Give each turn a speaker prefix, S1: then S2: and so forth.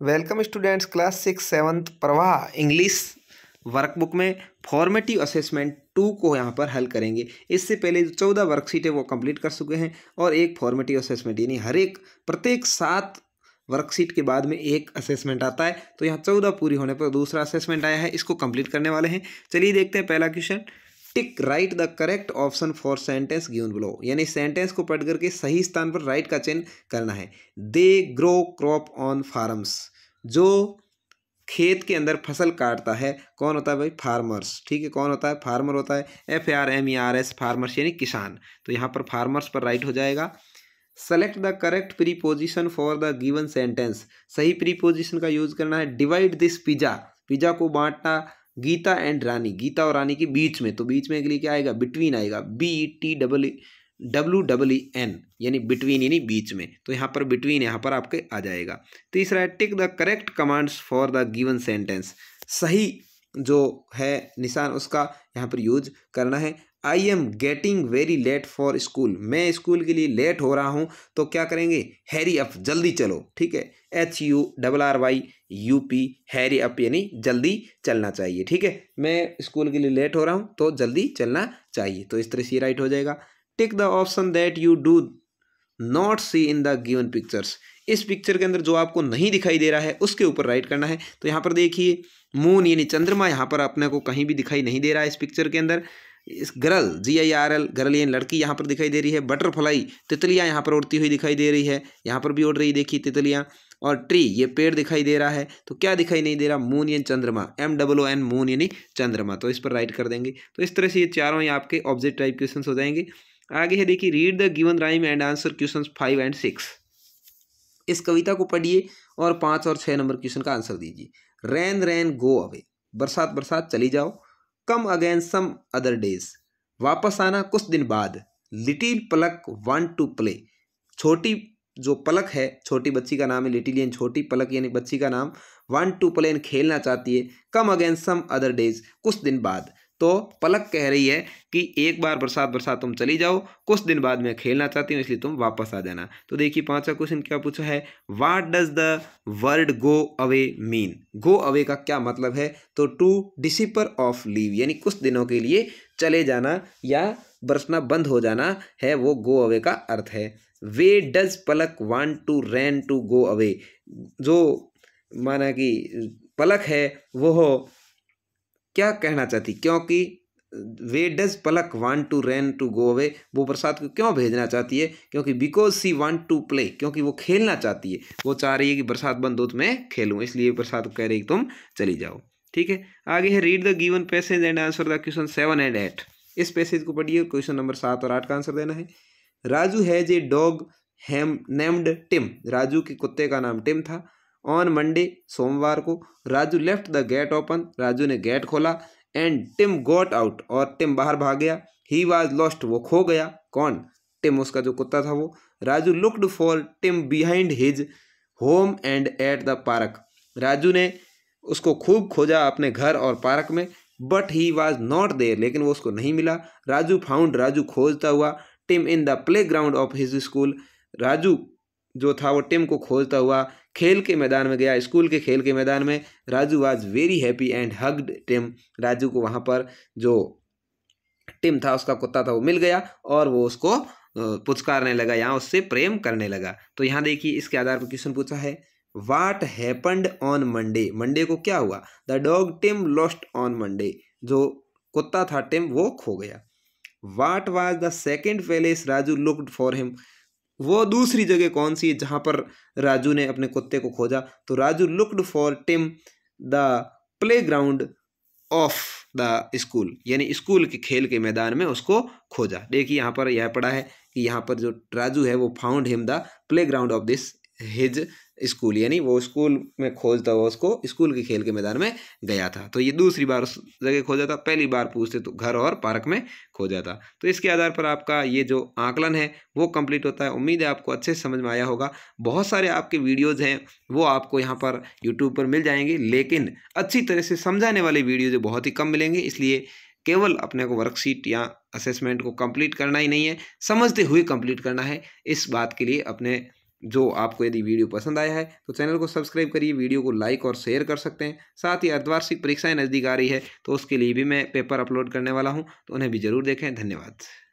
S1: Welcome students, class 6 7 प्रवाह English workbook में formative assessment 2 को यहाँ पर हल करेंगे। इससे पहले जो 14 वर्कशीट है वो कंप्लीट कर चुके हैं और एक फॉर्मेटिव असेसमेंट यानी प्रत्येक 7 वर्कशीट के बाद में एक असेसमेंट आता है। तो यहाँ 14 पूरी होने पर दूसरा असेसमेंट आया है, इसको कंप्लीट करने वाले हैं। चलिए देखते हैं पहला question. Tick right the correct option for sentence given below, यानी सेंटेंस को पढ़ करके सही स्थान पर राइट का चयन करना है। They grow crop on farms, जो खेत के अंदर फसल काटता है कौन होता है भाई? फार्मर्स। ठीक है, कौन होता है? फार्मर होता है। FARMERS, फार्मर्स यानी किसान। तो यहाँ पर फार्मर्स पर राइट हो जाएगा। Select the correct preposition for the given sentence, सही प्रीपोजिशन का यूज करना है। डिवाइड दिस पिज्जा, पिज्जा को बांटना गीता एंड रानी, गीता और रानी के बीच में, तो बीच में के लिए क्या आएगा? बिटवीन आएगा। BETWEEN यानी बिटवीन यानी बीच में, तो यहाँ पर बिटवीन यहाँ पर आपके आ जाएगा। तीसरा है tick the correct commands for the given sentence, सही जो है निशान उसका यहाँ पर यूज करना है। I am getting very late for school, मैं स्कूल के लिए लेट हो रहा हूँ, तो क्या करेंगे? हैरी अप, जल्दी चलो। ठीक है, HURRYUP, हैरी अप यानी जल्दी चलना चाहिए। ठीक है, मैं स्कूल के लिए लेट हो रहा हूँ तो जल्दी चलना चाहिए। तो इस तरह से राइट हो जाएगा। Tick the option that you do not see in the given pictures, इस पिक्चर के अंदर जो आपको नहीं दिखाई दे रहा है उसके ऊपर राइट करना है। तो यहाँ पर देखिए मून यानी चंद्रमा यहाँ पर अपने को कहीं भी दिखाई नहीं दे रहा है इस पिक्चर के अंदर। इस गर्ल GIRL, गर्ल यानी लड़की यहाँ पर दिखाई दे रही है। बटरफ्लाई, तितलियाँ यहाँ पर उड़ती हुई दिखाई दे रही है, यहाँ पर भी उड़ रही देखिए तितलियाँ। और ट्री, ये पेड़ दिखाई दे रहा है। तो क्या दिखाई नहीं दे रहा? मून यानी चंद्रमा, MOON, मून यानी चंद्रमा। तो इस पर राइट कर देंगे। तो इस तरह से ये चारों ही आपके ऑब्जेक्ट टाइप क्वेश्चन हो जाएंगे। आगे है देखिए, read the given rhyme and answer question 5 और 6। इस कविता को पढ़िए और 5 और 6 नंबर क्वेश्चन का आंसर दीजिए। रैन रैन गो अवे, बरसात बरसात चली जाओ। Come again some other days, वापस आना कुछ दिन बाद। Little Palak want to play, छोटी जो पलक है, छोटी बच्ची का नाम है लिटिल यानी छोटी, पलक यानी बच्ची का नाम। वांट टू प्ले खेलना चाहती है। Come again some other days, कुछ दिन बाद। तो पलक कह रही है कि एक बार बरसात बरसात तुम चली जाओ, कुछ दिन बाद मैं खेलना चाहती हूँ इसलिए तुम वापस आ जाना। तो देखिए पांचवा क्वेश्चन क्या पूछा है? What does the word go away mean, go away का क्या मतलब है? तो टू डिसिपर ऑफ लीव यानी कुछ दिनों के लिए चले जाना या बरसना बंद हो जाना है, वो गो अवे का अर्थ है। Why does Palak want to rain to go away, जो माना कि पलक है वो क्या कहना चाहती? क्योंकि why does Palak want to rain to go away, वो बरसात को क्यों भेजना चाहती है? क्योंकि because she want to play, क्योंकि वो खेलना चाहती है, वो चाह रही है कि बरसात बंद हो तो मैं खेलूँ, इसलिए बरसात को कह रही है कि तुम चली जाओ। ठीक है, आगे है read the given passage and answer the question 7 और 8। इस पैसेज को पढ़िए, क्वेश्चन नंबर 7 और 8 का आंसर देना है। Raju has a dog ham named Tim, Raju के कुत्ते का नाम टिम था। ऑन मंडे, सोमवार को। Raju left the gate open, Raju ने गेट खोला। एंड टिम गॉट आउट, और टिम बाहर भाग गया। ही वॉज लॉस्ट, वो खो गया। कौन? टिम, उसका जो कुत्ता था वो। Raju looked for Tim behind his home and at the park, Raju ने उसको खूब खोजा अपने घर और पार्क में। But he was not there, लेकिन वो उसको नहीं मिला। राजू फाउंड, राजू खोजता हुआ। Tim in the playground of his school, Raju जो था वो टिम को खोजता हुआ खेल के मैदान में गया, स्कूल के खेल के मैदान में। Raju was very happy and hugged Tim, Raju को वहाँ पर जो टिम था उसका कुत्ता था वो मिल गया और वो उसको पुचकारने लगा, यहाँ उससे प्रेम करने लगा। तो यहाँ देखिए इसके आधार पर क्वेश्चन पूछा है, what happened on Monday, Monday को क्या हुआ? The dog Tim lost on Monday, जो कुत्ता था टिम वो खो गया। What was the second place Raju looked for him, वो दूसरी जगह कौन सी है जहाँ पर राजू ने अपने कुत्ते को खोजा? तो Raju looked for Tim the playground of the school, यानी स्कूल के खेल के मैदान में उसको खोजा। देखिए यहाँ पर यह पढ़ा है कि यहाँ पर जो राजू है वो found him the playground of this his school, यानी वो स्कूल में खोजता हुआ उसको स्कूल के खेल के मैदान में गया था। तो ये दूसरी बार उस जगह खोजा था, पहली बार पूछते तो घर और पार्क में खोजा था। तो इसके आधार पर आपका ये जो आकलन है वो कंप्लीट होता है। उम्मीद है आपको अच्छे से समझ में आया होगा। बहुत सारे आपके वीडियोज़ हैं वो आपको यहाँ पर यूट्यूब पर मिल जाएंगे, लेकिन अच्छी तरह से समझाने वाले वीडियो जो बहुत ही कम मिलेंगे, इसलिए केवल अपने को वर्कशीट या असेसमेंट को कंप्लीट करना ही नहीं है, समझते हुए कंप्लीट करना है। इस बात के लिए अपने जो आपको यदि वीडियो पसंद आया है तो चैनल को सब्सक्राइब करिए, वीडियो को लाइक और शेयर कर सकते हैं। साथ ही अर्धवार्षिक परीक्षाएं नज़दीक आ रही है तो उसके लिए भी मैं पेपर अपलोड करने वाला हूं, तो उन्हें भी ज़रूर देखें। धन्यवाद।